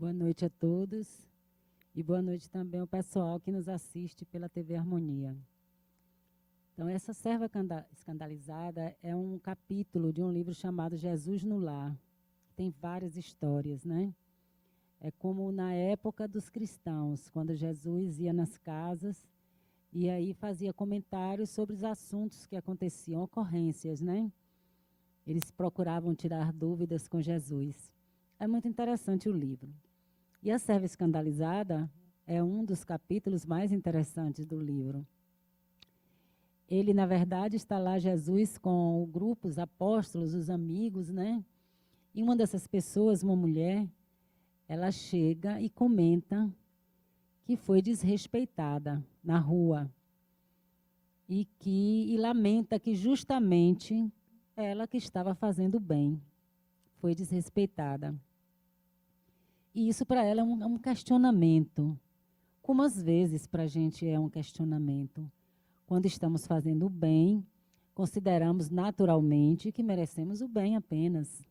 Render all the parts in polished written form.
Boa noite a todos e boa noite também ao pessoal que nos assiste pela TV Harmonia. Então, essa serva escandalizada é um capítulo de um livro chamado Jesus no Lar. Tem várias histórias, né? É como na época dos cristãos, quando Jesus ia nas casas e aí fazia comentários sobre os assuntos que aconteciam, ocorrências, né? Eles procuravam tirar dúvidas com Jesus. É muito interessante o livro. E a serva escandalizada é um dos capítulos mais interessantes do livro. Ele, na verdade, está lá Jesus com o grupo, os apóstolos, os amigos, né? E uma dessas pessoas, uma mulher, ela chega e comenta que foi desrespeitada na rua e lamenta que justamente ela que estava fazendo bem foi desrespeitada. E isso para ela é um questionamento, como às vezes para a gente é um questionamento. Quando estamos fazendo o bem, consideramos naturalmente que merecemos o bem apenas,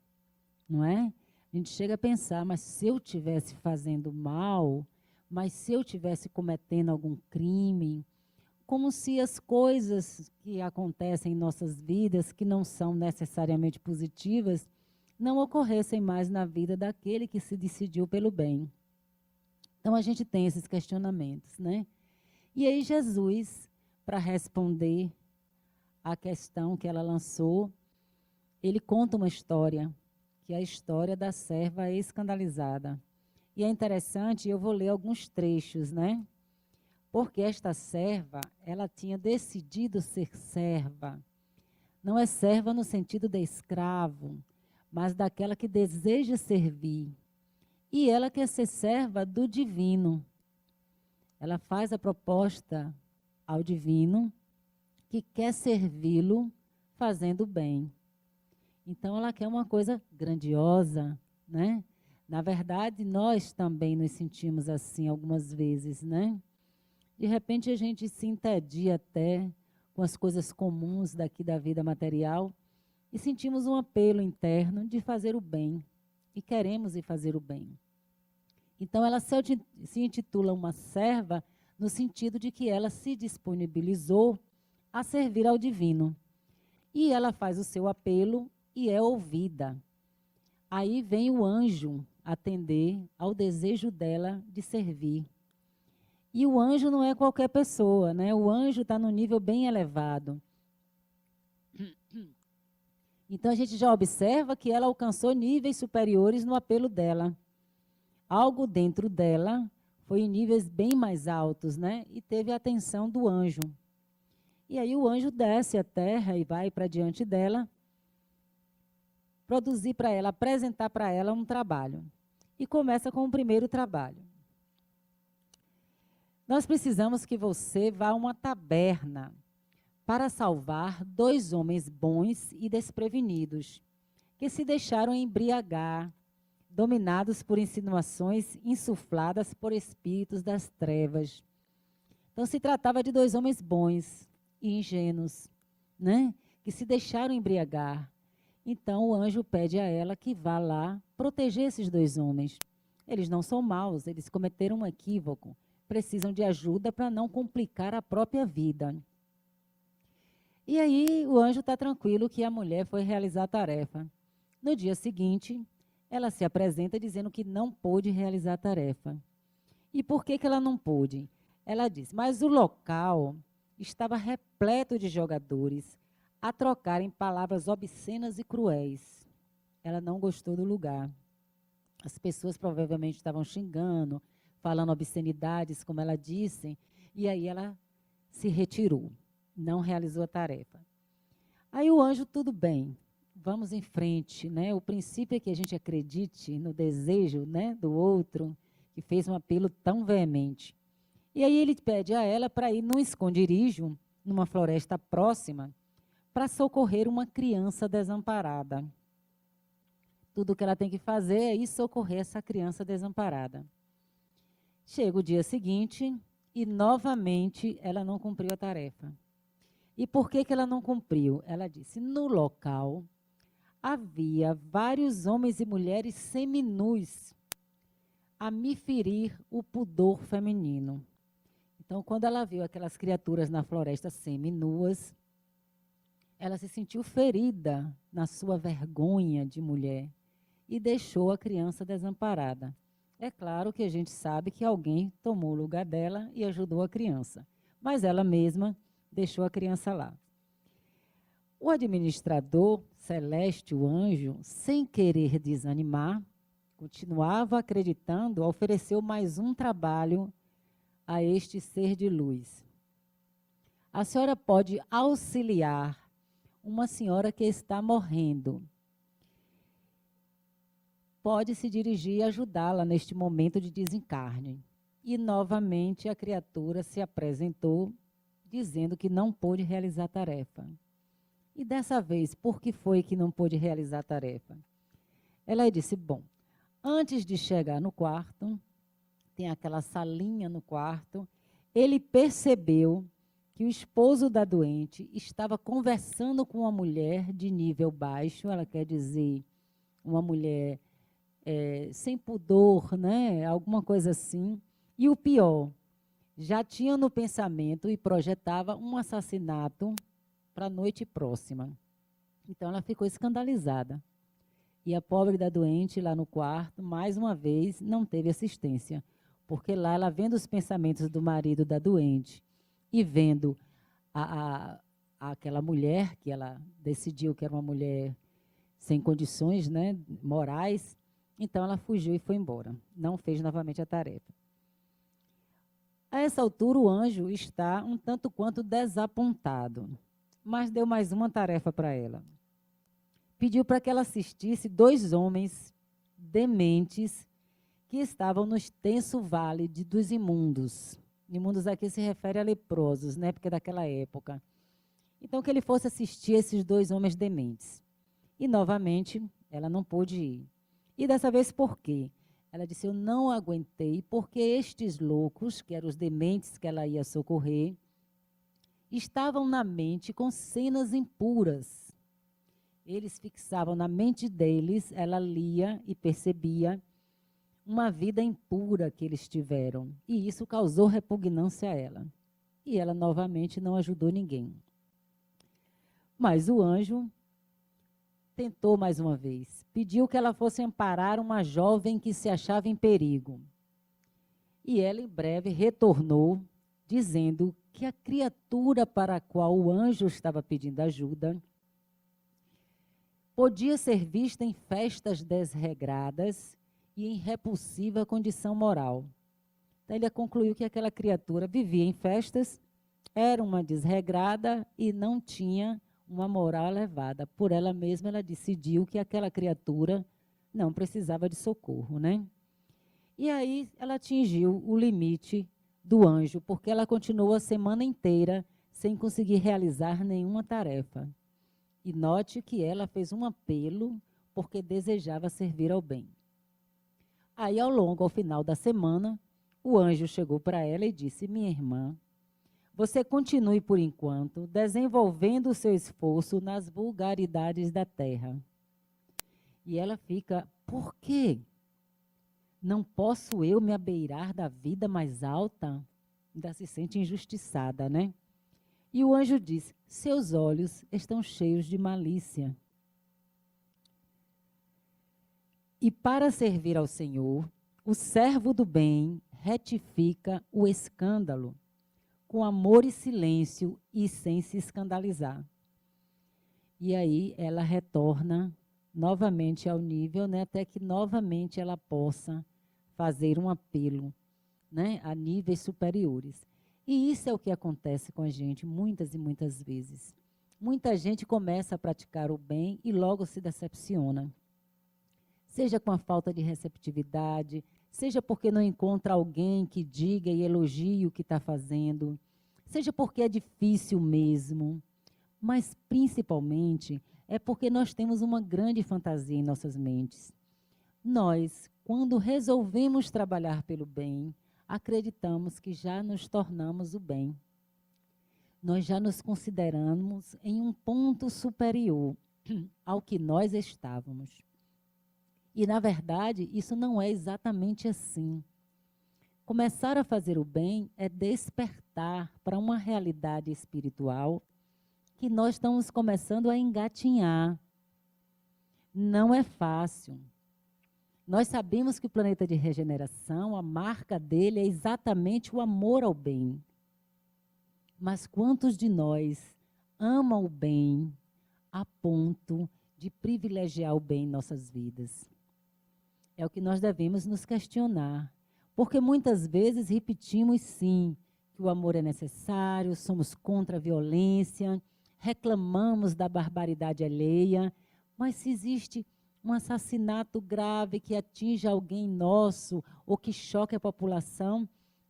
não é? A gente chega a pensar, mas se eu estivesse fazendo mal, mas se eu estivesse cometendo algum crime, como se as coisas que acontecem em nossas vidas, que não são necessariamente positivas, não ocorressem mais na vida daquele que se decidiu pelo bem. Então, a gente tem esses questionamentos, né? E aí, Jesus, para responder à questão que ela lançou, ele conta uma história, que é a história da serva escandalizada. E é interessante, eu vou ler alguns trechos, né? Porque esta serva, ela tinha decidido ser serva. Não é serva no sentido de escravo, mas daquela que deseja servir. E ela quer ser serva do divino. Ela faz a proposta ao divino que quer servi-lo fazendo bem. Então, ela quer uma coisa grandiosa, né? Na verdade, nós também nos sentimos assim algumas vezes, né? De repente, a gente se entedia até com as coisas comuns daqui da vida material e sentimos um apelo interno de fazer o bem. E queremos ir fazer o bem. Então, ela se intitula uma serva no sentido de que ela se disponibilizou a servir ao divino. E ela faz o seu apelo e é ouvida. Aí vem o anjo atender ao desejo dela de servir. E o anjo não é qualquer pessoa, né? O anjo está num nível bem elevado. Então, a gente já observa que ela alcançou níveis superiores no apelo dela. Algo dentro dela foi em níveis bem mais altos, né? E teve a atenção do anjo. E aí o anjo desce à terra e vai para diante dela, produzir para ela, apresentar para ela um trabalho. E começa com o primeiro trabalho. Nós precisamos que você vá a uma taberna para salvar 2 homens bons e desprevenidos, que se deixaram embriagar, dominados por insinuações insufladas por espíritos das trevas. Então, se tratava de 2 homens bons e ingênuos, né? Que se deixaram embriagar. Então, o anjo pede a ela que vá lá proteger esses 2 homens. Eles não são maus, eles cometeram um equívoco. Precisam de ajuda para não complicar a própria vida. E aí, o anjo está tranquilo que a mulher foi realizar a tarefa. No dia seguinte, ela se apresenta dizendo que não pôde realizar a tarefa. E por que ela não pôde? Ela diz, mas o local estava repleto de jogadores a trocarem palavras obscenas e cruéis. Ela não gostou do lugar. As pessoas provavelmente estavam xingando, falando obscenidades, como ela disse, e aí ela se retirou, não realizou a tarefa. Aí o anjo, tudo bem, vamos em frente, né? O princípio é que a gente acredite no desejo, né, do outro, que fez um apelo tão veemente. E aí ele pede a ela para ir num esconderijo, numa floresta próxima, para socorrer uma criança desamparada. Tudo que ela tem que fazer é ir socorrer essa criança desamparada. Chega o dia seguinte e, novamente, ela não cumpriu a tarefa. E por que ela não cumpriu? Ela disse, no local havia vários homens e mulheres seminus a me ferir o pudor feminino. Então, quando ela viu aquelas criaturas na floresta semi-nuas, ela se sentiu ferida na sua vergonha de mulher e deixou a criança desamparada. É claro que a gente sabe que alguém tomou o lugar dela e ajudou a criança, mas ela mesma deixou a criança lá. O administrador celeste, o anjo, sem querer desanimar, continuava acreditando, ofereceu mais um trabalho a este ser de luz. A senhora pode auxiliar uma senhora que está morrendo. Pode se dirigir e ajudá-la neste momento de desencarne. E, novamente, a criatura se apresentou, dizendo que não pôde realizar a tarefa. E, dessa vez, por que foi que não pôde realizar a tarefa? Ela disse, bom, antes de chegar no quarto, tem aquela salinha no quarto, ele percebeu que o esposo da doente estava conversando com uma mulher de nível baixo, ela quer dizer, uma mulher sem pudor, né? Alguma coisa assim. E o pior, já tinha no pensamento e projetava um assassinato para a noite próxima. Então, ela ficou escandalizada. E a pobre da doente, lá no quarto, mais uma vez, não teve assistência. Porque lá, ela vendo os pensamentos do marido da doente e vendo aquela mulher, que ela decidiu que era uma mulher sem condições, né, morais, então ela fugiu e foi embora. Não fez novamente a tarefa. A essa altura, o anjo está um tanto quanto desapontado, mas deu mais uma tarefa para ela. Pediu para que ela assistisse 2 homens dementes que estavam no extenso vale dos imundos. Imundos aqui se refere a leprosos, né, porque é daquela época. Então, que ele fosse assistir esses 2 homens dementes. E, novamente, ela não pôde ir. E dessa vez, por quê? Ela disse, eu não aguentei, porque estes loucos, que eram os dementes que ela ia socorrer, estavam na mente com cenas impuras. Eles fixavam na mente deles, ela lia e percebia uma vida impura que eles tiveram. E isso causou repugnância a ela. E ela, novamente, não ajudou ninguém. Mas o anjo tentou mais uma vez. Pediu que ela fosse amparar uma jovem que se achava em perigo. E ela, em breve, retornou, dizendo que a criatura para a qual o anjo estava pedindo ajuda podia ser vista em festas desregradas e em repulsiva condição moral. Então, ele concluiu que aquela criatura vivia em festas, era uma desregrada e não tinha uma moral elevada. Por ela mesma, ela decidiu que aquela criatura não precisava de socorro, né? E aí, ela atingiu o limite do anjo, porque ela continuou a semana inteira sem conseguir realizar nenhuma tarefa. E note que ela fez um apelo porque desejava servir ao bem. Aí, ao final da semana, o anjo chegou para ela e disse, minha irmã, você continue, por enquanto, desenvolvendo o seu esforço nas vulgaridades da terra. E ela fica, por quê? Não posso eu me abeirar da vida mais alta? Ainda se sente injustiçada, né? E o anjo diz, seus olhos estão cheios de malícia. E para servir ao Senhor, o servo do bem retifica o escândalo, com amor e silêncio e sem se escandalizar. E aí ela retorna novamente ao nível, né, até que novamente ela possa fazer um apelo, né, a níveis superiores. E isso é o que acontece com a gente muitas e muitas vezes. Muita gente começa a praticar o bem e logo se decepciona. Seja com a falta de receptividade, seja porque não encontra alguém que diga e elogie o que está fazendo, seja porque é difícil mesmo, mas principalmente é porque nós temos uma grande fantasia em nossas mentes. Nós, quando resolvemos trabalhar pelo bem, acreditamos que já nos tornamos o bem. Nós já nos consideramos em um ponto superior ao que nós estávamos. E, na verdade, isso não é exatamente assim. Começar a fazer o bem é despertar para uma realidade espiritual que nós estamos começando a engatinhar. Não é fácil. Nós sabemos que o planeta de regeneração, a marca dele é exatamente o amor ao bem. Mas quantos de nós amam o bem a ponto de privilegiar o bem em nossas vidas? É o que nós devemos nos questionar. Porque muitas vezes repetimos sim, que o amor é necessário, somos contra a violência, reclamamos da barbaridade alheia, mas se existe um assassinato grave que atinge alguém nosso ou que choque a população,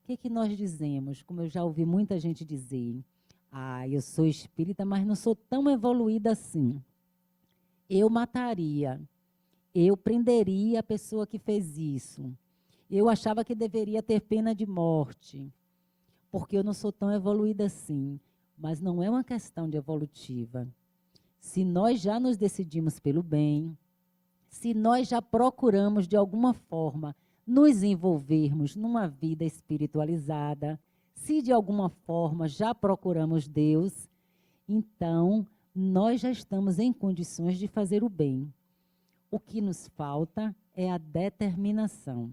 o que nós dizemos? Como eu já ouvi muita gente dizer, eu sou espírita, mas não sou tão evoluída assim. Eu mataria, eu prenderia a pessoa que fez isso. Eu achava que deveria ter pena de morte, porque eu não sou tão evoluída assim. Mas não é uma questão de evolutiva. Se nós já nos decidimos pelo bem, se nós já procuramos, de alguma forma, nos envolvermos numa vida espiritualizada, se de alguma forma já procuramos Deus, então nós já estamos em condições de fazer o bem. O que nos falta é a determinação.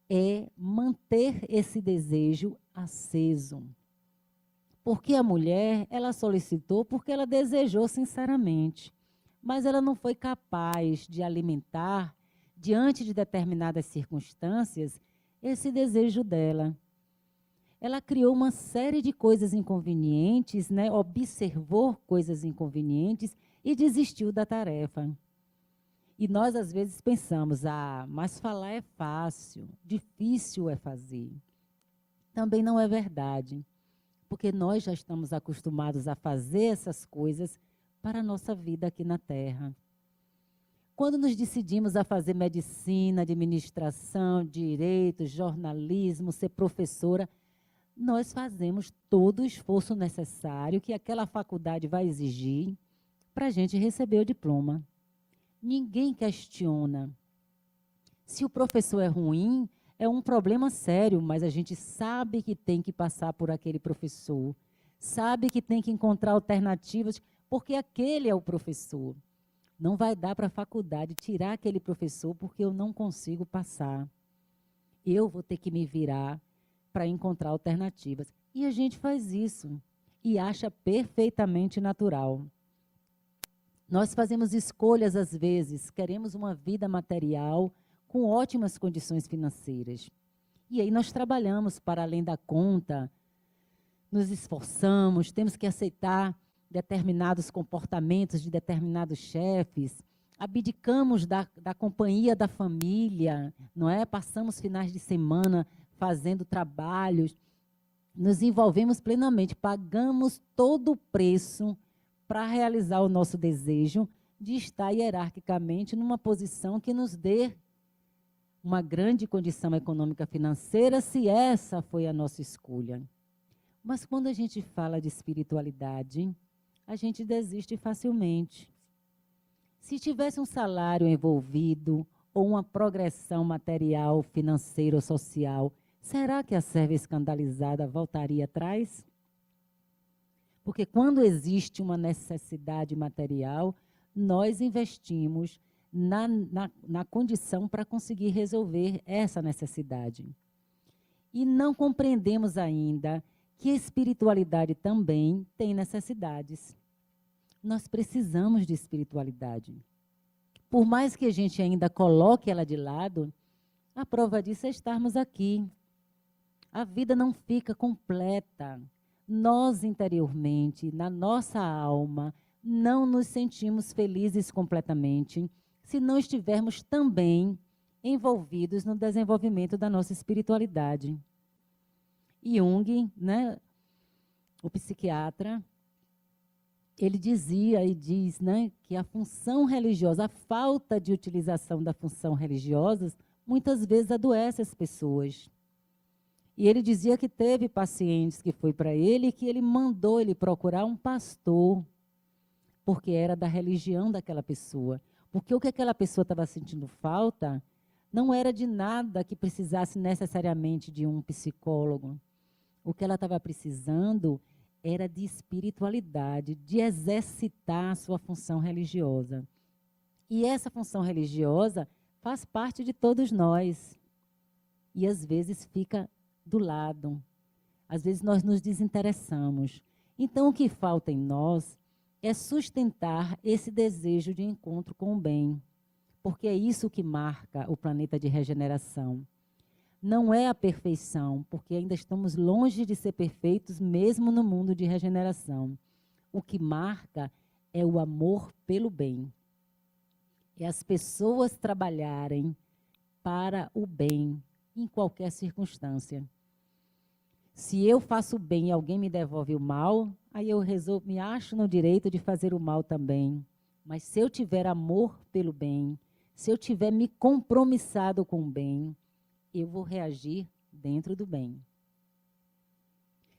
É manter esse desejo aceso. Porque a mulher, ela solicitou porque ela desejou sinceramente, mas ela não foi capaz de alimentar, diante de determinadas circunstâncias, esse desejo dela. Ela criou uma série de coisas inconvenientes, né? Observou coisas inconvenientes e desistiu da tarefa. E nós, às vezes, pensamos, mas falar é fácil, difícil é fazer. Também não é verdade, porque nós já estamos acostumados a fazer essas coisas para a nossa vida aqui na Terra. Quando nos decidimos a fazer medicina, administração, direito, jornalismo, ser professora, nós fazemos todo o esforço necessário que aquela faculdade vai exigir para a gente receber o diploma. Ninguém questiona. Se o professor é ruim, é um problema sério, mas a gente sabe que tem que passar por aquele professor, sabe que tem que encontrar alternativas, porque aquele é o professor. Não vai dar para a faculdade tirar aquele professor porque eu não consigo passar. Eu vou ter que me virar para encontrar alternativas. E a gente faz isso e acha perfeitamente natural. Nós fazemos escolhas às vezes, queremos uma vida material com ótimas condições financeiras. E aí nós trabalhamos para além da conta, nos esforçamos, temos que aceitar determinados comportamentos de determinados chefes, abdicamos da companhia da família, não é? Passamos finais de semana fazendo trabalhos, nos envolvemos plenamente, pagamos todo o preço para realizar o nosso desejo de estar hierarquicamente numa posição que nos dê uma grande condição econômica financeira, se essa foi a nossa escolha. Mas quando a gente fala de espiritualidade, a gente desiste facilmente. Se tivesse um salário envolvido ou uma progressão material, financeira ou social, será que a serva escandalizada voltaria atrás? Porque quando existe uma necessidade material, nós investimos na condição para conseguir resolver essa necessidade. E não compreendemos ainda que a espiritualidade também tem necessidades. Nós precisamos de espiritualidade. Por mais que a gente ainda coloque ela de lado, a prova disso é estarmos aqui. A vida não fica completa. Nós, interiormente, na nossa alma, não nos sentimos felizes completamente se não estivermos também envolvidos no desenvolvimento da nossa espiritualidade. Jung, né, o psiquiatra, ele dizia e diz, né, que a função religiosa, a falta de utilização da função religiosa, muitas vezes adoece as pessoas. E ele dizia que teve pacientes que foi para ele e que ele mandou ele procurar um pastor, porque era da religião daquela pessoa. Porque o que aquela pessoa estava sentindo falta não era de nada que precisasse necessariamente de um psicólogo. O que ela estava precisando era de espiritualidade, de exercitar a sua função religiosa. E essa função religiosa faz parte de todos nós. E às vezes fica do lado. Às vezes nós nos desinteressamos. Então o que falta em nós é sustentar esse desejo de encontro com o bem. Porque é isso que marca o planeta de regeneração. Não é a perfeição, porque ainda estamos longe de ser perfeitos, mesmo no mundo de regeneração. O que marca é o amor pelo bem. É as pessoas trabalharem para o bem, em qualquer circunstância. Se eu faço o bem e alguém me devolve o mal, aí eu me acho no direito de fazer o mal também. Mas se eu tiver amor pelo bem, se eu tiver me compromissado com o bem, eu vou reagir dentro do bem.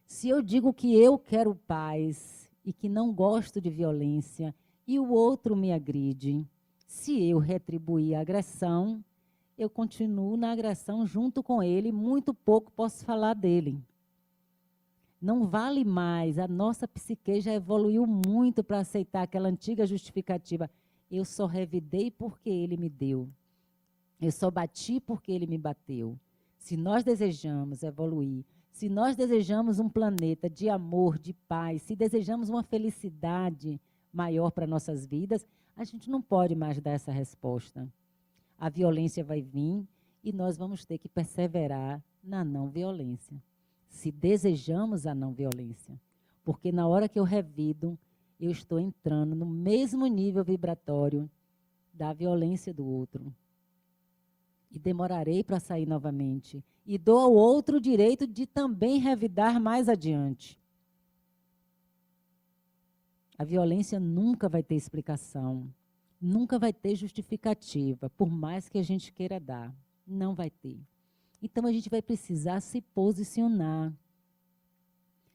Se eu digo que eu quero paz e que não gosto de violência e o outro me agride, se eu retribuir a agressão, eu continuo na agressão junto com ele, muito pouco posso falar dele. Não vale mais, a nossa psique já evoluiu muito para aceitar aquela antiga justificativa. Eu só revidei porque ele me deu. Eu só bati porque ele me bateu. Se nós desejamos evoluir, se nós desejamos um planeta de amor, de paz, se desejamos uma felicidade maior para nossas vidas, a gente não pode mais dar essa resposta. A violência vai vir e nós vamos ter que perseverar na não violência. Se desejamos a não violência. Porque na hora que eu revido, eu estou entrando no mesmo nível vibratório da violência do outro. E demorarei para sair novamente. E dou ao outro o direito de também revidar mais adiante. A violência nunca vai ter explicação. Nunca vai ter justificativa, por mais que a gente queira dar. Não vai ter. Então, a gente vai precisar se posicionar.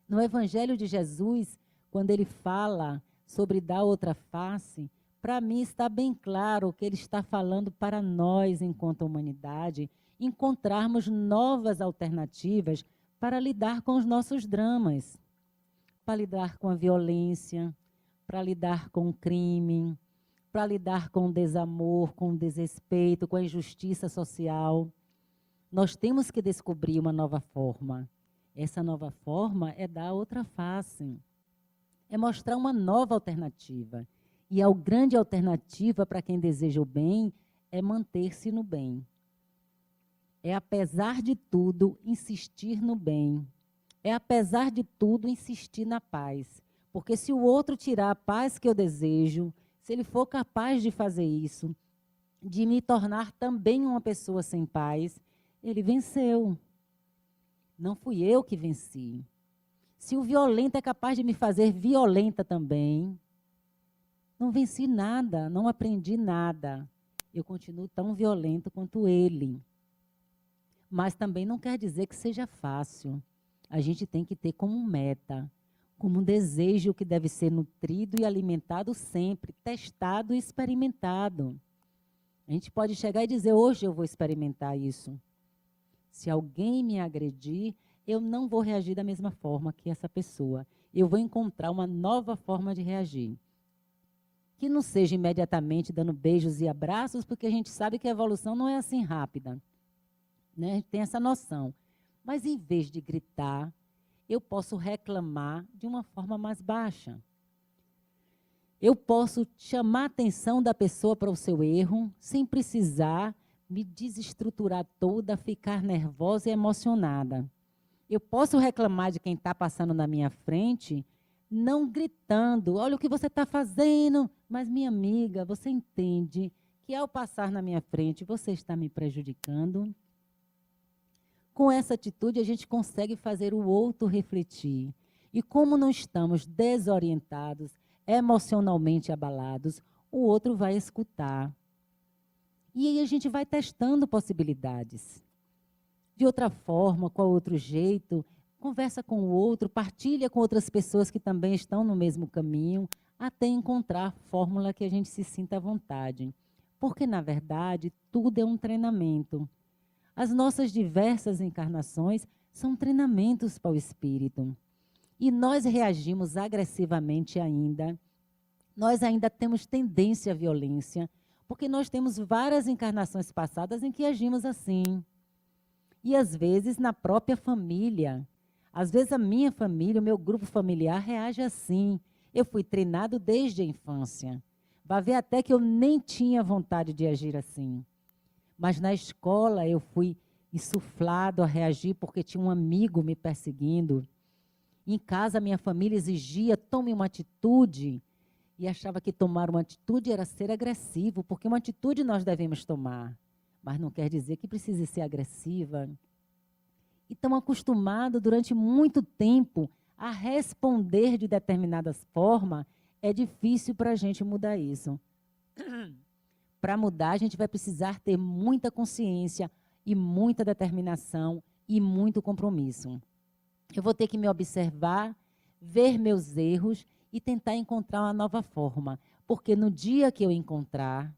No Evangelho de Jesus, quando ele fala sobre dar outra face, para mim está bem claro que ele está falando para nós, enquanto humanidade, encontrarmos novas alternativas para lidar com os nossos dramas, para lidar com a violência, para lidar com o crime, para lidar com o desamor, com o desrespeito, com a injustiça social. Nós temos que descobrir uma nova forma. Essa nova forma é dar outra face. É mostrar uma nova alternativa. E a grande alternativa para quem deseja o bem é manter-se no bem. É, apesar de tudo, insistir no bem. É, apesar de tudo, insistir na paz. Porque se o outro tirar a paz que eu desejo, se ele for capaz de fazer isso, de me tornar também uma pessoa sem paz, ele venceu. Não fui eu que venci. Se o violento é capaz de me fazer violenta também, não venci nada, não aprendi nada. Eu continuo tão violento quanto ele. Mas também não quer dizer que seja fácil. A gente tem que ter como meta, como um desejo que deve ser nutrido e alimentado sempre, testado e experimentado. A gente pode chegar e dizer, hoje eu vou experimentar isso. Se alguém me agredir, eu não vou reagir da mesma forma que essa pessoa. Eu vou encontrar uma nova forma de reagir. Que não seja imediatamente dando beijos e abraços, porque a gente sabe que a evolução não é assim rápida. Né? A gente tem essa noção. Mas em vez de gritar, eu posso reclamar de uma forma mais baixa. Eu posso chamar a atenção da pessoa para o seu erro, sem precisar me desestruturar toda, ficar nervosa e emocionada. Eu posso reclamar de quem está passando na minha frente, não gritando, olha o que você está fazendo, mas minha amiga, você entende que ao passar na minha frente, você está me prejudicando? Com essa atitude, a gente consegue fazer o outro refletir. E como não estamos desorientados, emocionalmente abalados, o outro vai escutar. E aí a gente vai testando possibilidades. De outra forma, qual outro jeito, conversa com o outro, partilha com outras pessoas que também estão no mesmo caminho, até encontrar a fórmula que a gente se sinta à vontade. Porque, na verdade, tudo é um treinamento. As nossas diversas encarnações são treinamentos para o espírito. E nós reagimos agressivamente ainda. Nós ainda temos tendência à violência, porque nós temos várias encarnações passadas em que agimos assim. E, às vezes, na própria família. Às vezes, a minha família, o meu grupo familiar reage assim. Eu fui treinado desde a infância. Vai ver até que eu nem tinha vontade de agir assim. Mas na escola eu fui insuflado a reagir porque tinha um amigo me perseguindo. Em casa, minha família exigia, tome uma atitude. E achava que tomar uma atitude era ser agressivo, porque uma atitude nós devemos tomar. Mas não quer dizer que precise ser agressiva. E estão acostumados durante muito tempo a responder de determinada forma, é difícil para a gente mudar isso. Para mudar, a gente vai precisar ter muita consciência e muita determinação e muito compromisso. Eu vou ter que me observar, ver meus erros e tentar encontrar uma nova forma. Porque no dia que eu encontrar,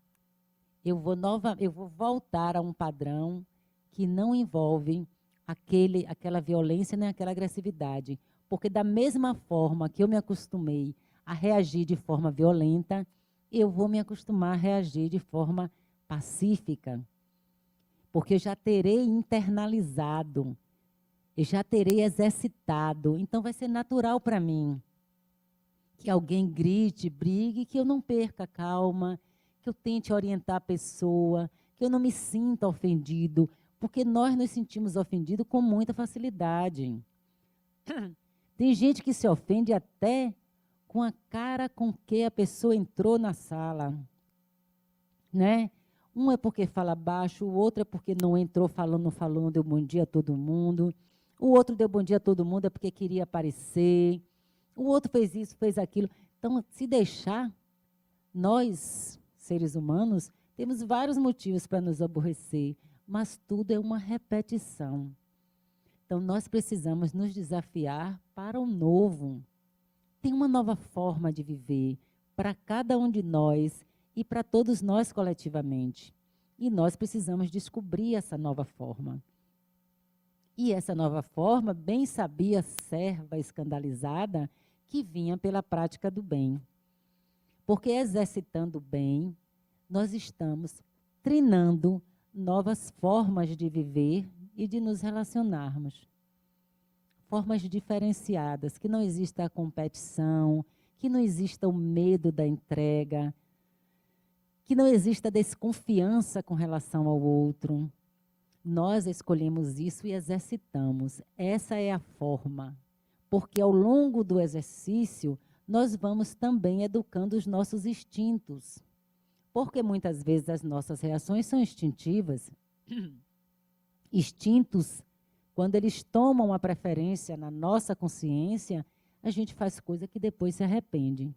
eu vou voltar a um padrão que não envolve aquela violência nem aquela agressividade. Porque da mesma forma que eu me acostumei a reagir de forma violenta, eu vou me acostumar a reagir de forma pacífica. Porque eu já terei internalizado, eu já terei exercitado. Então vai ser natural para mim que alguém grite, brigue, que eu não perca a calma, que eu tente orientar a pessoa, que eu não me sinta ofendido, porque nós nos sentimos ofendidos com muita facilidade. Tem gente que se ofende até com a cara com que a pessoa entrou na sala, né? Um é porque fala baixo, o outro é porque não entrou falando, não falou, não deu bom dia a todo mundo. O outro deu bom dia a todo mundo é porque queria aparecer. O outro fez isso, fez aquilo. Então, se deixar, nós, seres humanos, temos vários motivos para nos aborrecer, mas tudo é uma repetição. Então, nós precisamos nos desafiar para o novo. Tem uma nova forma de viver para cada um de nós e para todos nós coletivamente. E nós precisamos descobrir essa nova forma. E essa nova forma, bem sabia a serva escandalizada que vinha pela prática do bem. Porque exercitando o bem, nós estamos treinando novas formas de viver e de nos relacionarmos. Formas diferenciadas, que não exista a competição, que não exista o medo da entrega, que não exista a desconfiança com relação ao outro. Nós escolhemos isso e exercitamos. Essa é a forma. Porque ao longo do exercício, nós vamos também educando os nossos instintos. Porque muitas vezes as nossas reações são instintivas. Instintos, quando eles tomam a preferência na nossa consciência, a gente faz coisa que depois se arrepende.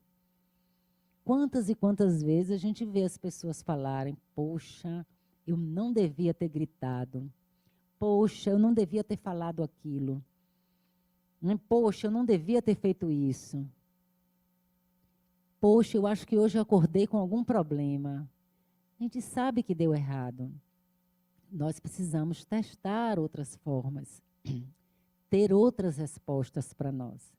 Quantas e quantas vezes a gente vê as pessoas falarem, poxa, eu não devia ter gritado. Poxa, eu não devia ter falado aquilo. Poxa, eu não devia ter feito isso. Poxa, eu acho que hoje eu acordei com algum problema. A gente sabe que deu errado. Nós precisamos testar outras formas, ter outras respostas para nós.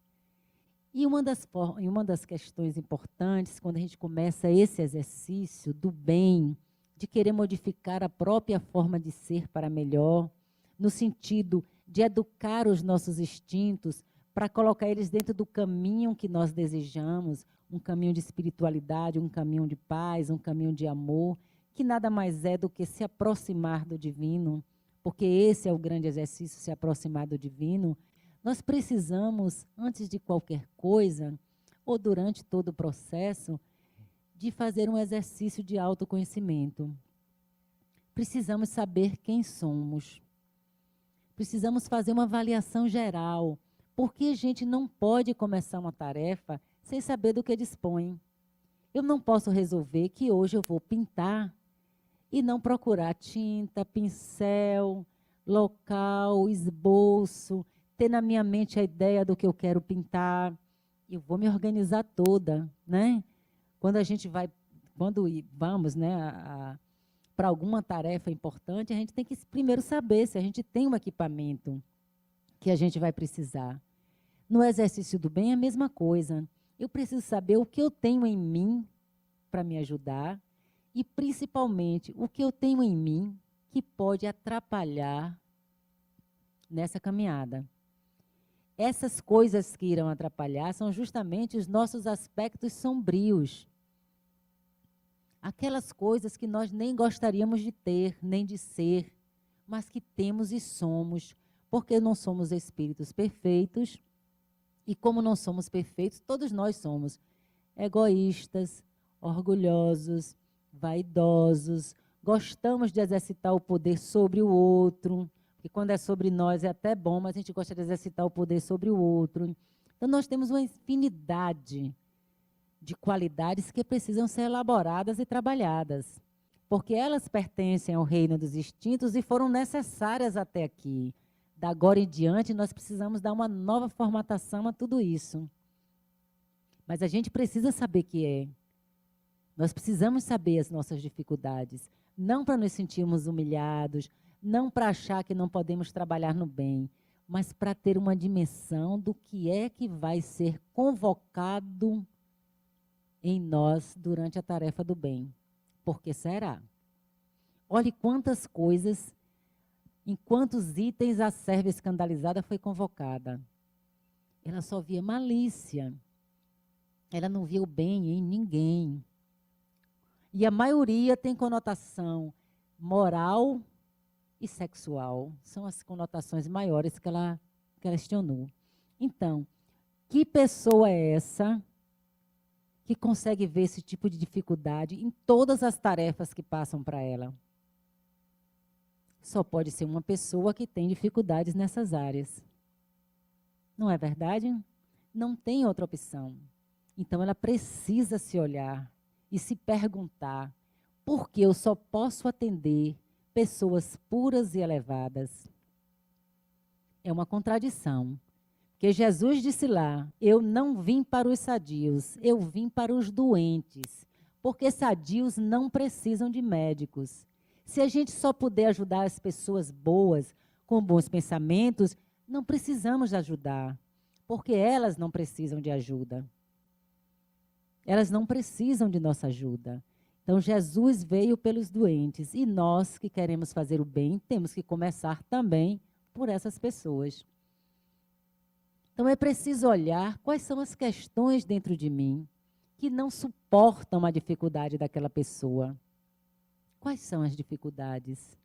E uma das questões importantes, quando a gente começa esse exercício do bem, de querer modificar a própria forma de ser para melhor, no sentido de educar os nossos instintos para colocar eles dentro do caminho que nós desejamos, um caminho de espiritualidade, um caminho de paz, um caminho de amor, que nada mais é do que se aproximar do divino, porque esse é o grande exercício, se aproximar do divino. Nós precisamos, antes de qualquer coisa, ou durante todo o processo, de fazer um exercício de autoconhecimento. Precisamos saber quem somos. Precisamos fazer uma avaliação geral, porque a gente não pode começar uma tarefa sem saber do que dispõe. Eu não posso resolver que hoje eu vou pintar e não procurar tinta, pincel, local, esboço, ter na minha mente a ideia do que eu quero pintar. Eu vou me organizar toda, né? Quando a gente vai quando vamos, né, para alguma tarefa importante, a gente tem que primeiro saber se a gente tem um equipamento que a gente vai precisar. No exercício do bem é a mesma coisa. Eu preciso saber o que eu tenho em mim para me ajudar e, principalmente, o que eu tenho em mim que pode atrapalhar nessa caminhada. Essas coisas que irão atrapalhar são justamente os nossos aspectos sombrios. Aquelas coisas que nós nem gostaríamos de ter, nem de ser, mas que temos e somos, porque não somos espíritos perfeitos. E como não somos perfeitos, todos nós somos egoístas, orgulhosos, vaidosos, gostamos de exercitar o poder sobre o outro, porque quando é sobre nós é até bom, mas a gente gosta de exercitar o poder sobre o outro. Então, nós temos uma infinidade de qualidades que precisam ser elaboradas e trabalhadas, porque elas pertencem ao reino dos instintos e foram necessárias até aqui. Da agora em diante, nós precisamos dar uma nova formatação a tudo isso. Mas a gente precisa saber que é. Nós precisamos saber as nossas dificuldades, não para nos sentirmos humilhados, não para achar que não podemos trabalhar no bem, mas para ter uma dimensão do que é que vai ser convocado em nós durante a tarefa do bem. Porque será? Olhe quantas coisas, em quantos itens a serva escandalizada foi convocada. Ela só via malícia. Ela não via o bem em ninguém. E a maioria tem conotação moral e sexual. São as conotações maiores que ela questionou. Então, que pessoa é essa que consegue ver esse tipo de dificuldade em todas as tarefas que passam para ela? Só pode ser uma pessoa que tem dificuldades nessas áreas. Não é verdade? Não tem outra opção. Então, ela precisa se olhar e se perguntar por que eu só posso atender pessoas puras e elevadas. É uma contradição. Porque Jesus disse lá, eu não vim para os sadios, eu vim para os doentes. Porque sadios não precisam de médicos. Se a gente só puder ajudar as pessoas boas, com bons pensamentos, não precisamos ajudar. Porque elas não precisam de ajuda. Elas não precisam de nossa ajuda. Então, Jesus veio pelos doentes. E nós que queremos fazer o bem, temos que começar também por essas pessoas. Então, é preciso olhar quais são as questões dentro de mim que não suportam a dificuldade daquela pessoa. Quais são as dificuldades?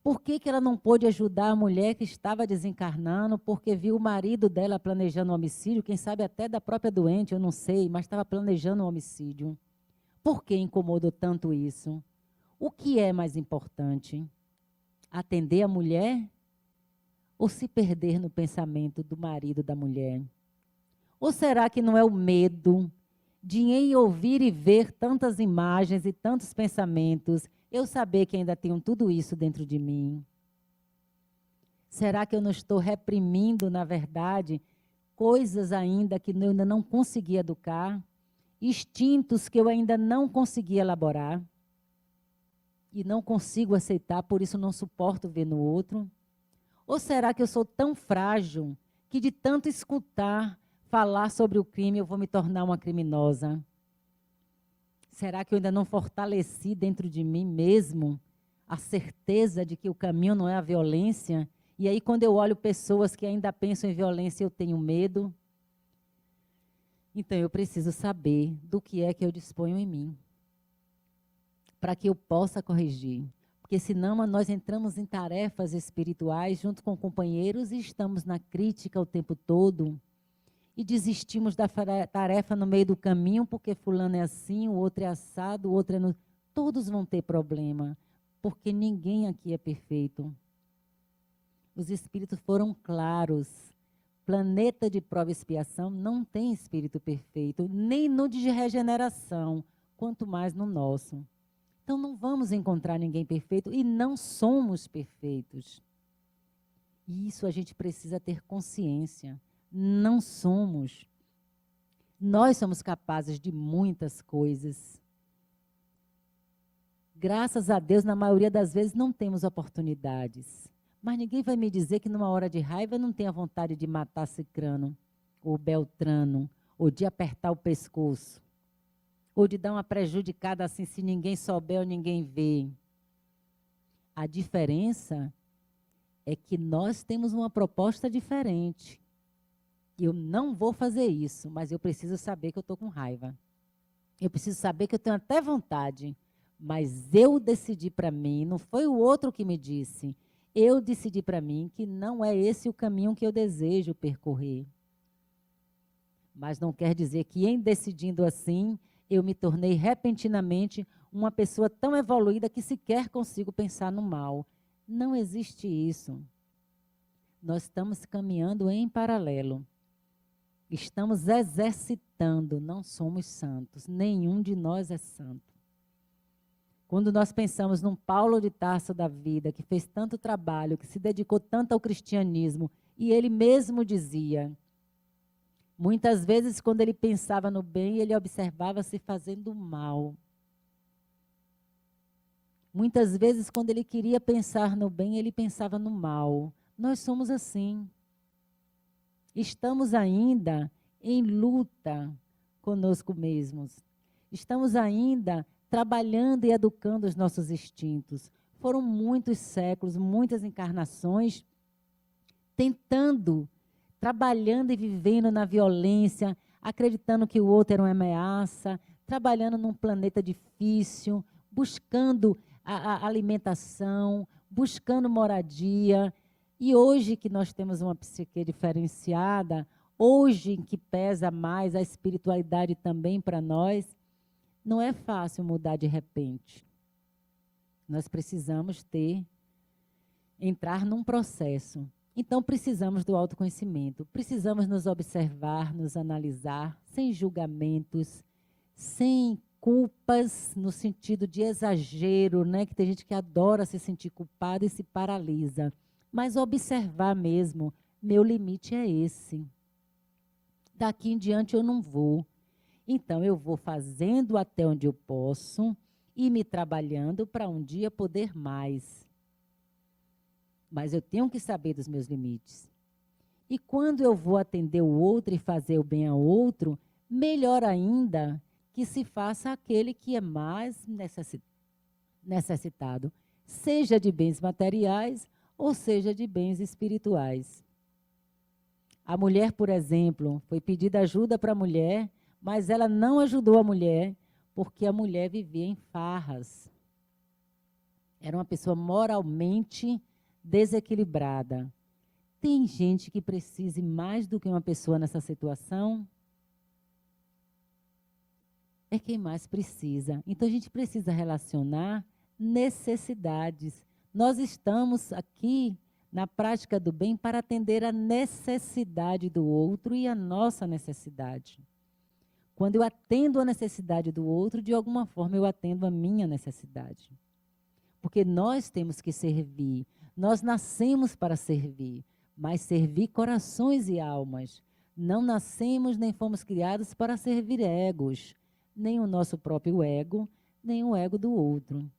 Por que ela não pôde ajudar a mulher que estava desencarnando porque viu o marido dela planejando um homicídio, quem sabe até da própria doente, eu não sei, mas estava planejando um homicídio? Por que incomodou tanto isso? O que é mais importante? Atender a mulher ou se perder no pensamento do marido da mulher? Ou será que não é o medo de, em ouvir e ver tantas imagens e tantos pensamentos, eu saber que ainda tenho tudo isso dentro de mim? Será que eu não estou reprimindo, na verdade, coisas ainda que eu ainda não consegui educar? Instintos que eu ainda não consegui elaborar? E não consigo aceitar, por isso não suporto ver no outro? Ou será que eu sou tão frágil que de tanto escutar falar sobre o crime eu vou me tornar uma criminosa? Será que eu ainda não fortaleci dentro de mim mesmo a certeza de que o caminho não é a violência? E aí, quando eu olho pessoas que ainda pensam em violência, eu tenho medo? Então, eu preciso saber do que é que eu disponho em mim, para que eu possa corrigir. Porque senão nós entramos em tarefas espirituais junto com companheiros e estamos na crítica o tempo todo e desistimos da tarefa no meio do caminho porque fulano é assim, o outro é assado, o outro é... Todos vão ter problema, porque ninguém aqui é perfeito. Os espíritos foram claros. Planeta de prova e expiação não tem espírito perfeito, nem no de regeneração, quanto mais no nosso. Então, não vamos encontrar ninguém perfeito e não somos perfeitos. E isso a gente precisa ter consciência. Não somos. Nós somos capazes de muitas coisas. graças a Deus, na maioria das vezes, não temos oportunidades. Mas ninguém vai me dizer que numa hora de raiva eu não tenho a vontade de matar Cicrano, ou Beltrano, ou de apertar o pescoço, ou de dar uma prejudicada assim, se ninguém souber ou ninguém vê. A diferença é que nós temos uma proposta diferente. Eu não vou fazer isso, mas eu preciso saber que eu estou com raiva. Eu preciso saber que eu tenho até vontade, mas eu decidi para mim, não foi o outro que me disse. Eu decidi para mim que não é esse o caminho que eu desejo percorrer. Mas não quer dizer que, em decidindo assim, eu me tornei repentinamente uma pessoa tão evoluída que sequer consigo pensar no mal. Não existe isso. Nós estamos caminhando em paralelo. Estamos exercitando, não somos santos. Nenhum de nós é santo. Quando nós pensamos num Paulo de Tarso da vida, que fez tanto trabalho, que se dedicou tanto ao cristianismo, e ele mesmo dizia, muitas vezes quando ele pensava no bem, ele observava-se fazendo mal. Muitas vezes quando ele queria pensar no bem, ele pensava no mal. Nós somos assim. Estamos ainda em luta conosco mesmos. Estamos ainda trabalhando e educando os nossos instintos. Foram muitos séculos, muitas encarnações, tentando, trabalhando e vivendo na violência, acreditando que o outro era uma ameaça, trabalhando num planeta difícil, buscando a alimentação, buscando moradia. E hoje que nós temos uma psique diferenciada, hoje em que pesa mais a espiritualidade também para nós, não é fácil mudar de repente. Nós precisamos entrar num processo. Então, precisamos do autoconhecimento. Precisamos nos observar, nos analisar, sem julgamentos, sem culpas, no sentido de exagero, né? Que tem gente que adora se sentir culpada e se paralisa. Mas observar mesmo, meu limite é esse. Daqui em diante eu não vou. Então, eu vou fazendo até onde eu posso e me trabalhando para um dia poder mais. Mas eu tenho que saber dos meus limites. E quando eu vou atender o outro e fazer o bem ao outro, melhor ainda que se faça aquele que é mais necessitado, seja de bens materiais ou seja de bens espirituais. A mulher, por exemplo, foi pedida ajuda para a mulher, mas ela não ajudou a mulher, porque a mulher vivia em farras. Era uma pessoa moralmente desequilibrada. Tem gente que precise mais do que uma pessoa nessa situação? É quem mais precisa. Então, a gente precisa relacionar necessidades. Nós estamos aqui na prática do bem para atender a necessidade do outro e a nossa necessidade. Quando eu atendo a necessidade do outro, de alguma forma eu atendo a minha necessidade. Porque nós temos que servir. Nós nascemos para servir, mas servir corações e almas. Não nascemos nem fomos criados para servir egos, nem o nosso próprio ego, nem o ego do outro.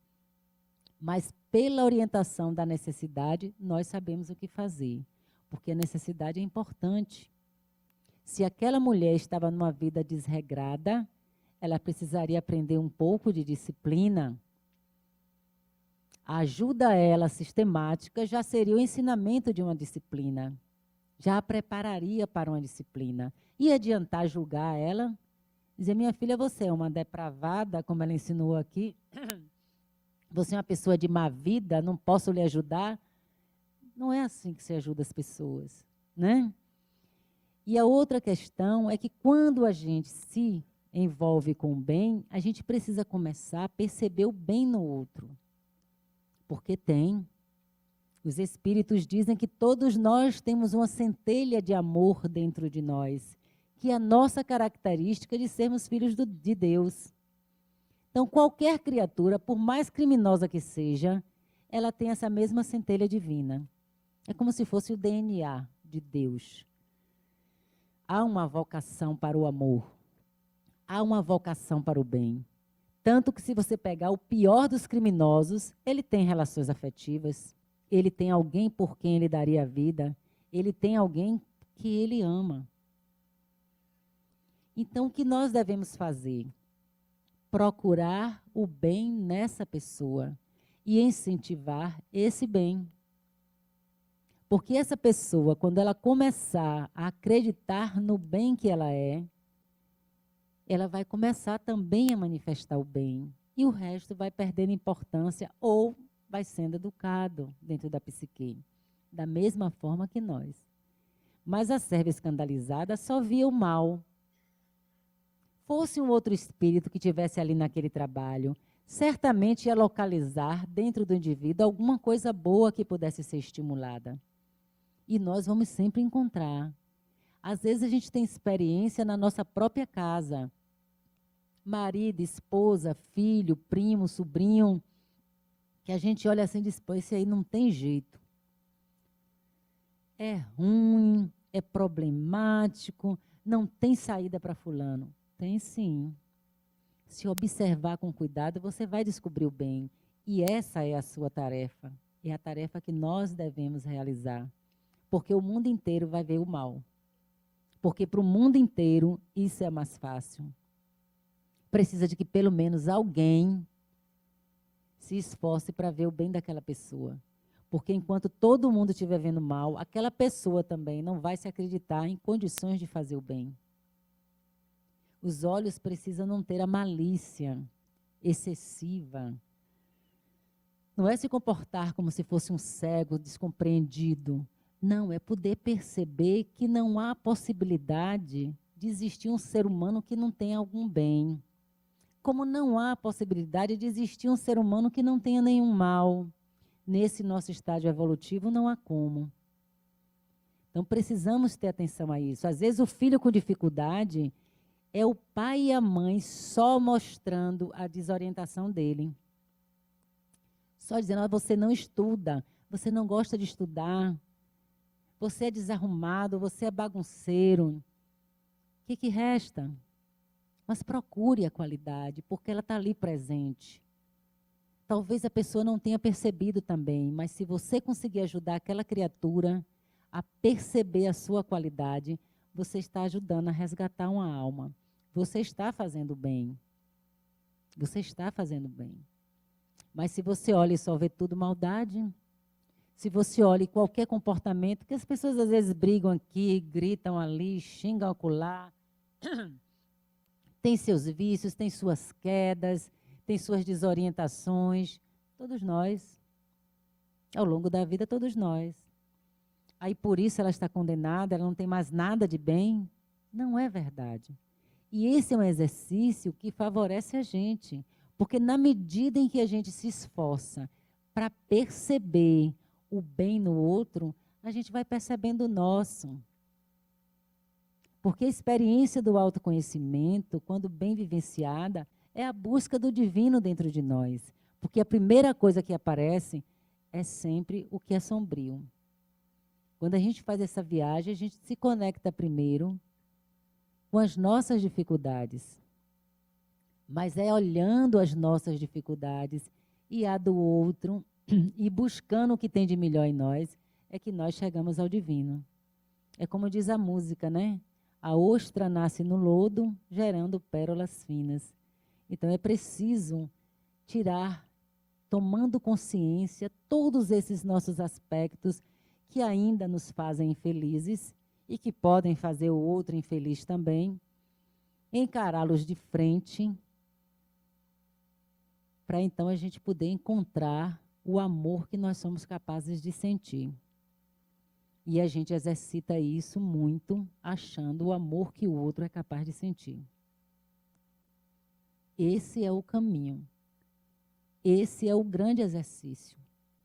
Mas pela orientação da necessidade, nós sabemos o que fazer, porque a necessidade é importante. Se aquela mulher estava numa vida desregrada, ela precisaria aprender um pouco de disciplina. A ajuda a ela sistemática já seria o ensinamento de uma disciplina. Já a prepararia para uma disciplina. Ia adiantar julgar ela, dizer, minha filha, você é uma depravada, como ela ensinou aqui, você é uma pessoa de má vida, não posso lhe ajudar. Não é assim que se ajuda as pessoas, né? E a outra questão é que quando a gente se envolve com o bem, a gente precisa começar a perceber o bem no outro. Porque tem. Os espíritos dizem que todos nós temos uma centelha de amor dentro de nós, que é a nossa característica de sermos filhos de Deus. Então, qualquer criatura, por mais criminosa que seja, ela tem essa mesma centelha divina. É como se fosse o DNA de Deus. Há uma vocação para o amor. Há uma vocação para o bem. Tanto que se você pegar o pior dos criminosos, ele tem relações afetivas, ele tem alguém por quem ele daria a vida, ele tem alguém que ele ama. Então, o que nós devemos fazer? Procurar o bem nessa pessoa e incentivar esse bem. Porque essa pessoa, quando ela começar a acreditar no bem que ela vai começar também a manifestar o bem. E o resto vai perdendo importância ou vai sendo educado dentro da psique, da mesma forma que nós. Mas a serva escandalizada só via o mal. Fosse um outro espírito que tivesse ali naquele trabalho, certamente ia localizar dentro do indivíduo alguma coisa boa que pudesse ser estimulada. E nós vamos sempre encontrar. Às vezes a gente tem experiência na nossa própria casa. Marido, esposa, filho, primo, sobrinho, que a gente olha assim e diz, pô, esse aí não tem jeito. É ruim, é problemático, não tem saída para fulano. Tem sim. Se observar com cuidado, você vai descobrir o bem. E essa é a sua tarefa. É a tarefa que nós devemos realizar. Porque o mundo inteiro vai ver o mal. Porque para o mundo inteiro isso é mais fácil. Precisa de que pelo menos alguém se esforce para ver o bem daquela pessoa. Porque enquanto todo mundo estiver vendo mal, aquela pessoa também não vai se acreditar em condições de fazer o bem. Os olhos precisam não ter a malícia excessiva. Não é se comportar como se fosse um cego descompreendido. Não, é poder perceber que não há possibilidade de existir um ser humano que não tenha algum bem. Como não há possibilidade de existir um ser humano que não tenha nenhum mal. Nesse nosso estágio evolutivo não há como. Então precisamos ter atenção a isso. Às vezes o filho com dificuldade é o pai e a mãe só mostrando a desorientação dele. Só dizendo, ah, você não estuda, você não gosta de estudar, você é desarrumado, você é bagunceiro. O que resta? Mas procure a qualidade, porque ela está ali presente. Talvez a pessoa não tenha percebido também, mas se você conseguir ajudar aquela criatura a perceber a sua qualidade, você está ajudando a resgatar uma alma. Você está fazendo bem. Você está fazendo bem. Mas se você olha e só vê tudo maldade, se você olha qualquer comportamento, que as pessoas às vezes brigam aqui, gritam ali, xingam acolá, tem seus vícios, tem suas quedas, tem suas desorientações, todos nós, ao longo da vida, todos nós. Aí por isso ela está condenada, ela não tem mais nada de bem? Não é verdade. E esse é um exercício que favorece a gente, porque na medida em que a gente se esforça para perceber o bem no outro, a gente vai percebendo o nosso. Porque a experiência do autoconhecimento, quando bem vivenciada, é a busca do divino dentro de nós. Porque a primeira coisa que aparece é sempre o que é sombrio. Quando a gente faz essa viagem, a gente se conecta primeiro com as nossas dificuldades. Mas é olhando as nossas dificuldades e a do outro, e buscando o que tem de melhor em nós, é que nós chegamos ao divino. É como diz a música, né? A ostra nasce no lodo, gerando pérolas finas. Então é preciso tirar, tomando consciência, todos esses nossos aspectos que ainda nos fazem infelizes e que podem fazer o outro infeliz também, encará-los de frente, para então a gente poder encontrar o amor que nós somos capazes de sentir. E a gente exercita isso muito, achando o amor que o outro é capaz de sentir. Esse é o caminho. Esse é o grande exercício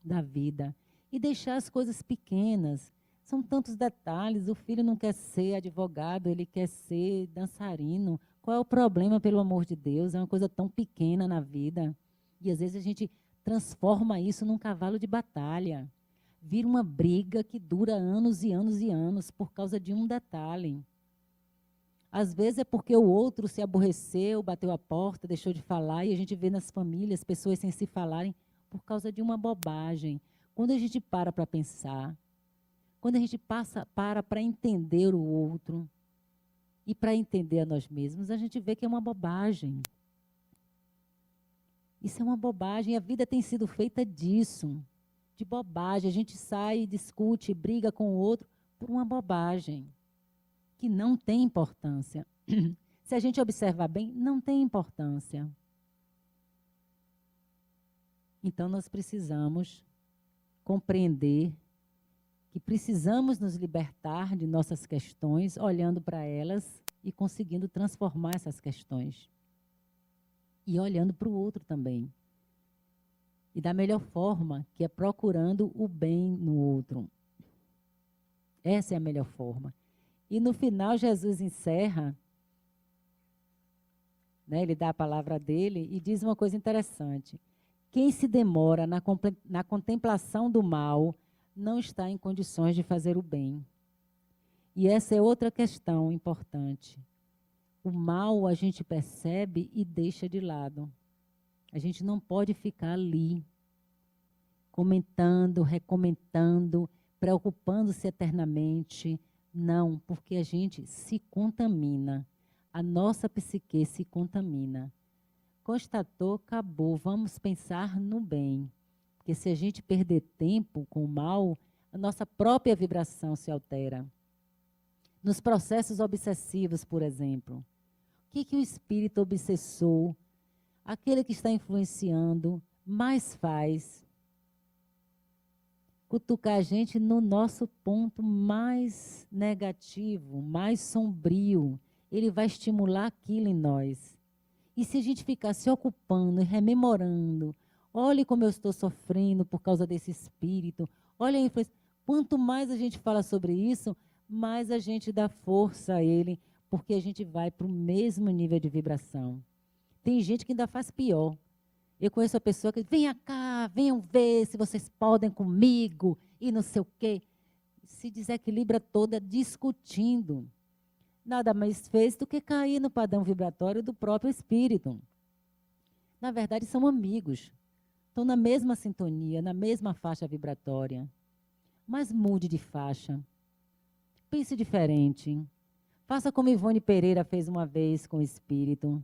da vida. E deixar as coisas pequenas. São tantos detalhes. O filho não quer ser advogado, ele quer ser dançarino. Qual é o problema, pelo amor de Deus? É uma coisa tão pequena na vida. E às vezes a gente transforma isso num cavalo de batalha. Vira uma briga que dura anos e anos e anos por causa de um detalhe. Às vezes é porque o outro se aborreceu, bateu a porta, deixou de falar, e a gente vê nas famílias pessoas sem se falarem por causa de uma bobagem. Quando a gente para pensar, quando a gente para entender o outro e para entender a nós mesmos, a gente vê que é uma bobagem. Isso é uma bobagem, a vida tem sido feita disso, de bobagem. A gente sai, discute, briga com o outro por uma bobagem que não tem importância. Se a gente observar bem, não tem importância. Então, nós precisamos compreender que precisamos nos libertar de nossas questões, olhando para elas e conseguindo transformar essas questões. E olhando para o outro também. E da melhor forma, que é procurando o bem no outro. Essa é a melhor forma. E no final, Jesus encerra, né, ele dá a palavra dele e diz uma coisa interessante. Quem se demora na contemplação do mal não está em condições de fazer o bem. E essa é outra questão importante. O mal a gente percebe e deixa de lado. A gente não pode ficar ali, comentando, recomentando, preocupando-se eternamente. Não, porque a gente se contamina. A nossa psique se contamina. Constatou, acabou. Vamos pensar no bem. Porque se a gente perder tempo com o mal, a nossa própria vibração se altera. Nos processos obsessivos, por exemplo, o que o espírito obsessor, aquele que está influenciando, mais faz? Cutucar a gente no nosso ponto mais negativo, mais sombrio. Ele vai estimular aquilo em nós. E se a gente ficar se ocupando e rememorando, olhe como eu estou sofrendo por causa desse espírito, olha a influência. Quanto mais a gente fala sobre isso, mais a gente dá força a ele, porque a gente vai para o mesmo nível de vibração. Tem gente que ainda faz pior. Eu conheço a pessoa que, venha cá, venham ver se vocês podem comigo, e não sei o quê. Se desequilibra toda discutindo. Nada mais fez do que cair no padrão vibratório do próprio espírito. Na verdade, são amigos. Estão na mesma sintonia, na mesma faixa vibratória. Mas mude de faixa. Pense diferente. Faça como Ivone Pereira fez uma vez com o espírito.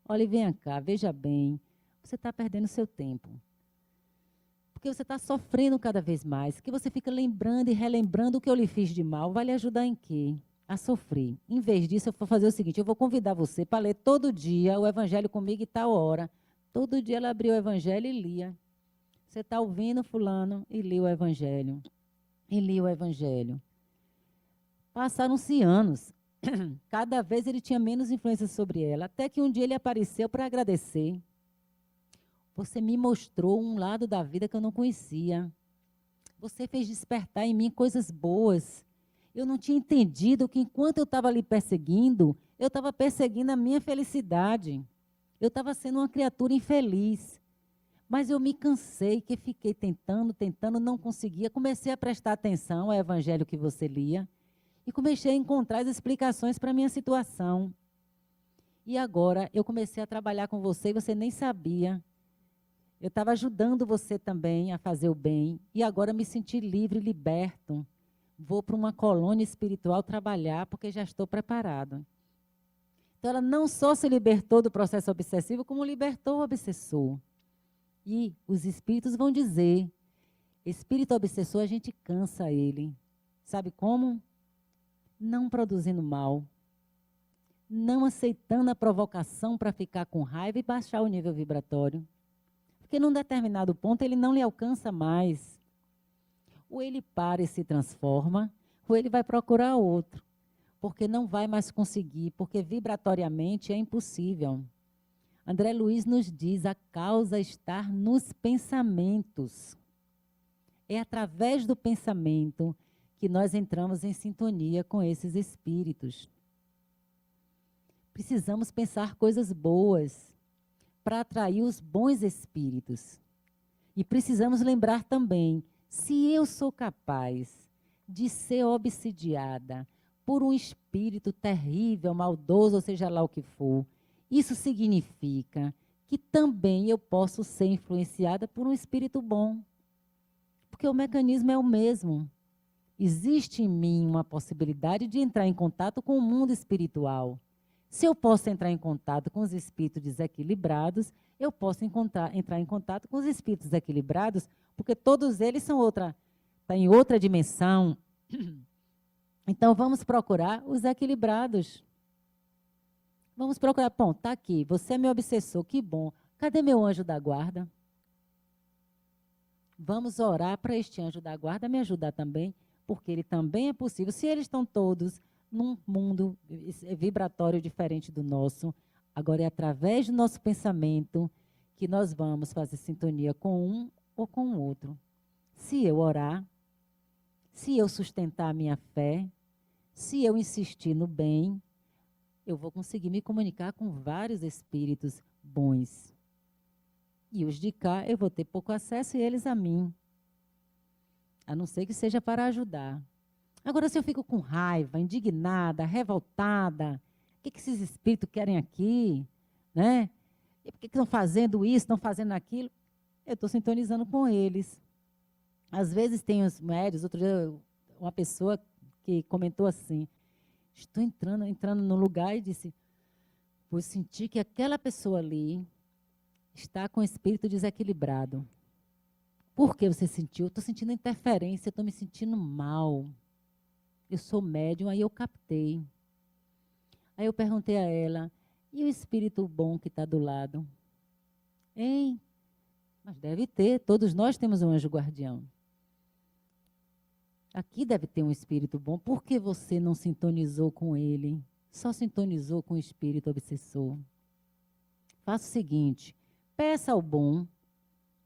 Olhe, venha cá, veja bem. Você está perdendo seu tempo. Porque você está sofrendo cada vez mais. Que você fica lembrando e relembrando o que eu lhe fiz de mal. Vai lhe ajudar em quê? A sofrer. Em vez disso, eu vou fazer o seguinte, eu vou convidar você para ler todo dia o Evangelho comigo e tal hora. Todo dia ela abria o Evangelho e lia. Você está ouvindo fulano e lia o Evangelho. E lia o Evangelho. Passaram-se anos. Cada vez ele tinha menos influência sobre ela. Até que um dia ele apareceu para agradecer. Você me mostrou um lado da vida que eu não conhecia. Você fez despertar em mim coisas boas. Eu não tinha entendido que enquanto eu estava ali perseguindo, eu estava perseguindo a minha felicidade. Eu estava sendo uma criatura infeliz. Mas eu me cansei, que fiquei tentando, não conseguia. Comecei a prestar atenção ao Evangelho que você lia e comecei a encontrar as explicações para a minha situação. E agora eu comecei a trabalhar com você e você nem sabia. Eu estava ajudando você também a fazer o bem e agora me senti livre, liberto. Vou para uma colônia espiritual trabalhar porque já estou preparado. Então, ela não só se libertou do processo obsessivo, como libertou o obsessor. E os espíritos vão dizer, espírito obsessor, a gente cansa ele. Sabe como? Não produzindo mal. Não aceitando a provocação para ficar com raiva e baixar o nível vibratório. Porque num determinado ponto ele não lhe alcança mais. Ou ele para e se transforma, ou ele vai procurar outro. Porque não vai mais conseguir, porque vibratoriamente é impossível. André Luiz nos diz, a causa está nos pensamentos. É através do pensamento que nós entramos em sintonia com esses espíritos. Precisamos pensar coisas boas para atrair os bons espíritos. E precisamos lembrar também, se eu sou capaz de ser obsidiada por um espírito terrível, maldoso, ou seja lá o que for, isso significa que também eu posso ser influenciada por um espírito bom. Porque o mecanismo é o mesmo. Existe em mim uma possibilidade de entrar em contato com o mundo espiritual. Se eu posso entrar em contato com os espíritos desequilibrados, eu posso entrar em contato com os espíritos equilibrados, porque todos eles estão em outra dimensão. Então, vamos procurar os equilibrados. Vamos procurar. Bom, está aqui, você é meu obsessor, que bom. Cadê meu anjo da guarda? Vamos orar para este anjo da guarda me ajudar também, porque ele também é possível. Se eles estão todos num mundo vibratório diferente do nosso, agora é através do nosso pensamento que nós vamos fazer sintonia com um ou com o outro. Se eu orar, se eu sustentar a minha fé, se eu insistir no bem, eu vou conseguir me comunicar com vários espíritos bons. E os de cá, eu vou ter pouco acesso e eles a mim. A não ser que seja para ajudar. Agora, se eu fico com raiva, indignada, revoltada, o que esses espíritos querem aqui? Né? E por que estão fazendo isso, estão fazendo aquilo? Eu estou sintonizando com eles. Às vezes tem os médios, outro dia uma pessoa que comentou assim, estou entrando no lugar e disse, vou sentir que aquela pessoa ali está com o espírito desequilibrado. Por que você sentiu? Eu estou sentindo interferência, estou me sentindo mal. Eu sou médium, aí eu captei. Aí eu perguntei a ela, e o espírito bom que está do lado? Hein? Mas deve ter, todos nós temos um anjo guardião. Aqui deve ter um espírito bom. Por que você não sintonizou com ele? Só sintonizou com o espírito obsessor. Faça o seguinte, peça ao bom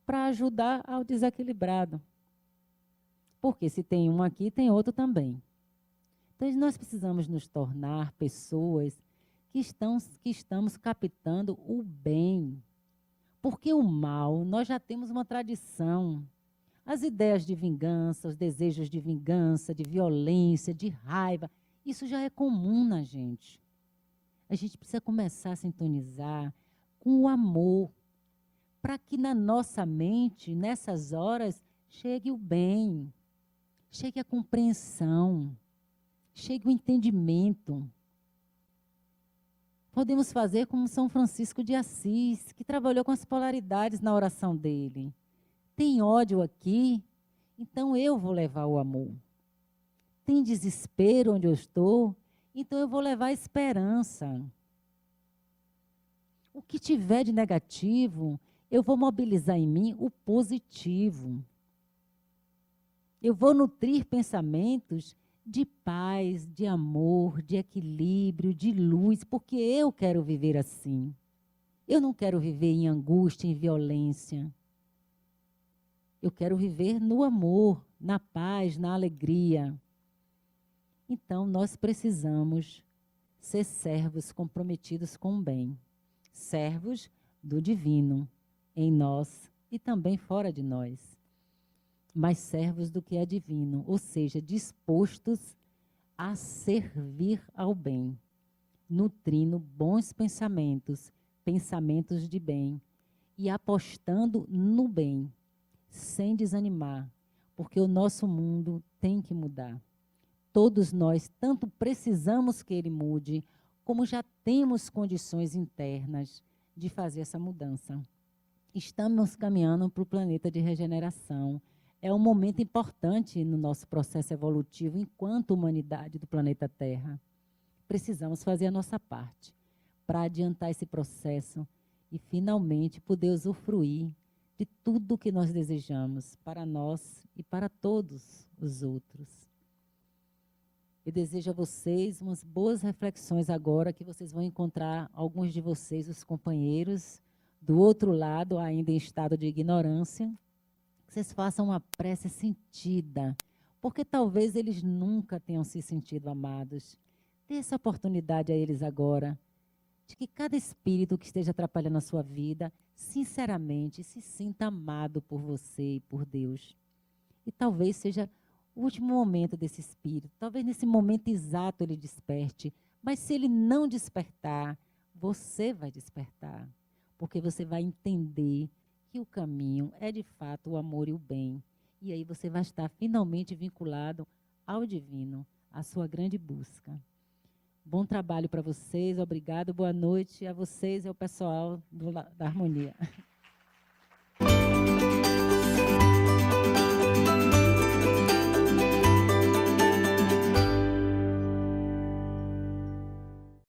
para ajudar ao desequilibrado. Porque se tem um aqui, tem outro também. Então, nós precisamos nos tornar pessoas que estamos captando o bem. Porque o mal, nós já temos uma tradição. As ideias de vingança, os desejos de vingança, de violência, de raiva, isso já é comum na gente. A gente precisa começar a sintonizar com o amor, para que na nossa mente, nessas horas, chegue o bem, chegue a compreensão, chegue o entendimento. Podemos fazer como São Francisco de Assis, que trabalhou com as polaridades na oração dele. Tem ódio aqui, então eu vou levar o amor. Tem desespero onde eu estou, então eu vou levar a esperança. O que tiver de negativo, eu vou mobilizar em mim o positivo. Eu vou nutrir pensamentos de paz, de amor, de equilíbrio, de luz, porque eu quero viver assim. Eu não quero viver em angústia, em violência. Eu quero viver no amor, na paz, na alegria. Então, nós precisamos ser servos comprometidos com o bem. Servos do divino, em nós e também fora de nós. Mas servos do que é divino, ou seja, dispostos a servir ao bem, nutrindo bons pensamentos, pensamentos de bem, e apostando no bem, sem desanimar, porque o nosso mundo tem que mudar. Todos nós tanto precisamos que ele mude, como já temos condições internas de fazer essa mudança. Estamos caminhando para o planeta de regeneração. É um momento importante no nosso processo evolutivo enquanto humanidade do planeta Terra. Precisamos fazer a nossa parte para adiantar esse processo e finalmente poder usufruir de tudo o que nós desejamos para nós e para todos os outros. Eu desejo a vocês umas boas reflexões agora, que vocês vão encontrar alguns de vocês, os companheiros, do outro lado, ainda em estado de ignorância. Vocês façam uma prece sentida, porque talvez eles nunca tenham se sentido amados. Dê essa oportunidade a eles agora, de que cada espírito que esteja atrapalhando a sua vida, sinceramente, se sinta amado por você e por Deus. E talvez seja o último momento desse espírito. Talvez nesse momento exato ele desperte, mas se ele não despertar, você vai despertar, porque você vai entender que o caminho é de fato o amor e o bem. E aí você vai estar finalmente vinculado ao divino, à sua grande busca. Bom trabalho para vocês, obrigado, boa noite a vocês e ao pessoal da Harmonia.